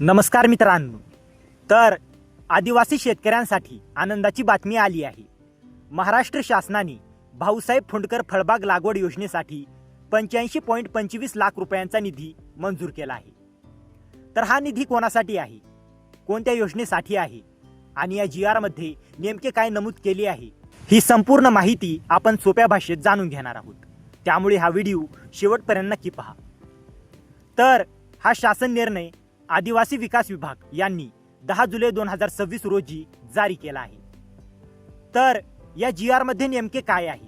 नमस्कार मित्रांनो, तर आदिवासी शेतकऱ्यांसाठी आनंदाची बातमी आली आहे। महाराष्ट्र शासनाने भाऊसाहेब फुंडकर फळबाग लागवड योजनेसाठी 85.25 लाख रुपयांचा निधी मंजूर केला आहे। तर हा निधी कोणासाठी आहे, कोणत्या योजनेसाठी आहे आणि या GR मध्ये नेमके काय नमूद केले आहे, ही संपूर्ण माहिती आपण सोप्या भाषेत जाणून घेणार आहोत। त्यामुळे हा व्हिडिओ शेवटपर्यंत नक्की पहा। तर हा शासन निर्णय आदिवासी विकास विभाग यांनी 10 जुलै 2026 रोजी जारी केला आहे। तर या GR मध्ये नेमके काय आहे,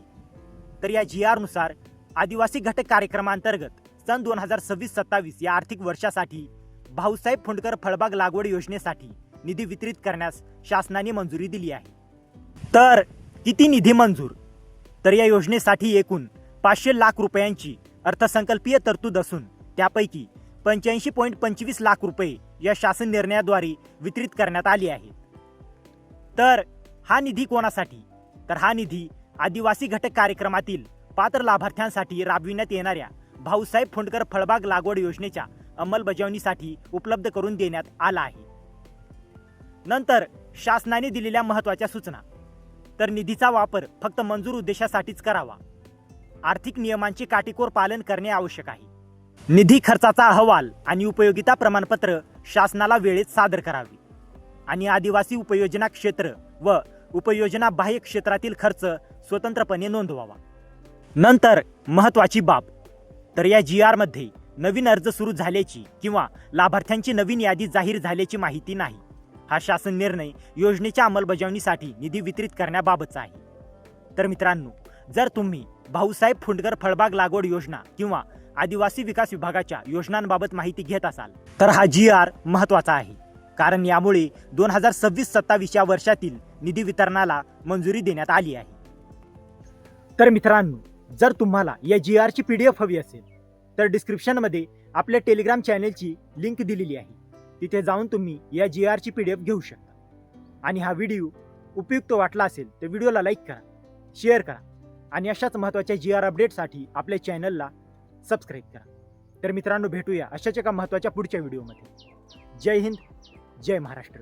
तर या GR नुसार आदिवासी घटक कार्यक्रमांतर्गत सन 2026-27 या आर्थिक वर्षासाठी भाऊसाहेब फुंडकर फळबाग लागवड योजनेसाठी निधी वितरित करण्यास शासनाने मंजुरी दिली आहे। तर किती निधी मंजूर, तर या योजनेसाठी एकूण 500 लाख रुपयांची अर्थसंकल्पीय तरतूद असून त्यापैकी 85.25 लाख रुपये या शासन निर्णयाद्वारे वितरित करण्यात आले आहेत। तर हा निधी कोणासाठी, तर हा निधी आदिवासी घटक कार्यक्रमातील पात्र लाभार्थ्यांसाठी राबविण्यात येणाऱ्या भाऊसाहेब फुंडकर फळबाग लागवड योजनेच्या अंमलबजावणीसाठी उपलब्ध करून देण्यात आला आहे। नंतर शासनाने दिलेल्या महत्त्वाच्या सूचना, तर निधीचा वापर फक्त मंजूर उद्देशासाठीच करावा, आर्थिक नियमांचे काटेकोर पालन करणे आवश्यक आहे, निधी खर्चाचा अहवाल आणि उपयोगिता प्रमाणपत्र शासनाला वेळेत सादर करावे आणि आदिवासी उपयोजना क्षेत्र व उपयोजना बाह्य क्षेत्रातील खर्च स्वतंत्रपणे नोंदवावा। नंतर महत्त्वाची बाब, तर या GR मध्ये नवीन अर्ज सुरू झाल्याची किंवा लाभार्थ्यांची नवीन यादी जाहीर झाल्याची माहिती नाही। हा शासन निर्णय योजनेच्या अंमलबजावणीसाठी निधी वितरित करण्याबाबतचा आहे। तर मित्रांनो, जर तुम्ही भाऊसाहेब फुंडकर फळबाग लागवड योजना किंवा आदिवासी विकास विभागाच्या योजनांबाबत माहिती घेत असाल तर हा GR महत्त्वाचा आहे, कारण यामुळे 2026-27 या वर्षातील निधी वितरणाला मंजुरी देण्यात आली आहे। तर मित्रांनो, जर तुम्हाला या GR ची PDF हवी असेल तर डिस्क्रिप्शनमध्ये आपल्या टेलिग्राम चॅनेलची लिंक दिलेली आहे, तिथे जाऊन तुम्ही या GR ची PDF घेऊ शकता। आणि हा व्हिडिओ उपयुक्त वाटला असेल तर व्हिडिओला लाईक करा, शेअर करा आणि अशाच महत्त्वाच्या GR अपडेटसाठी आपल्या चॅनलला सबस्क्राईब करा। तर मित्रांनो, भेटूया अशाच एका महत्त्वाच्या पुढच्या व्हिडिओमध्ये। जय हिंद, जय महाराष्ट्र।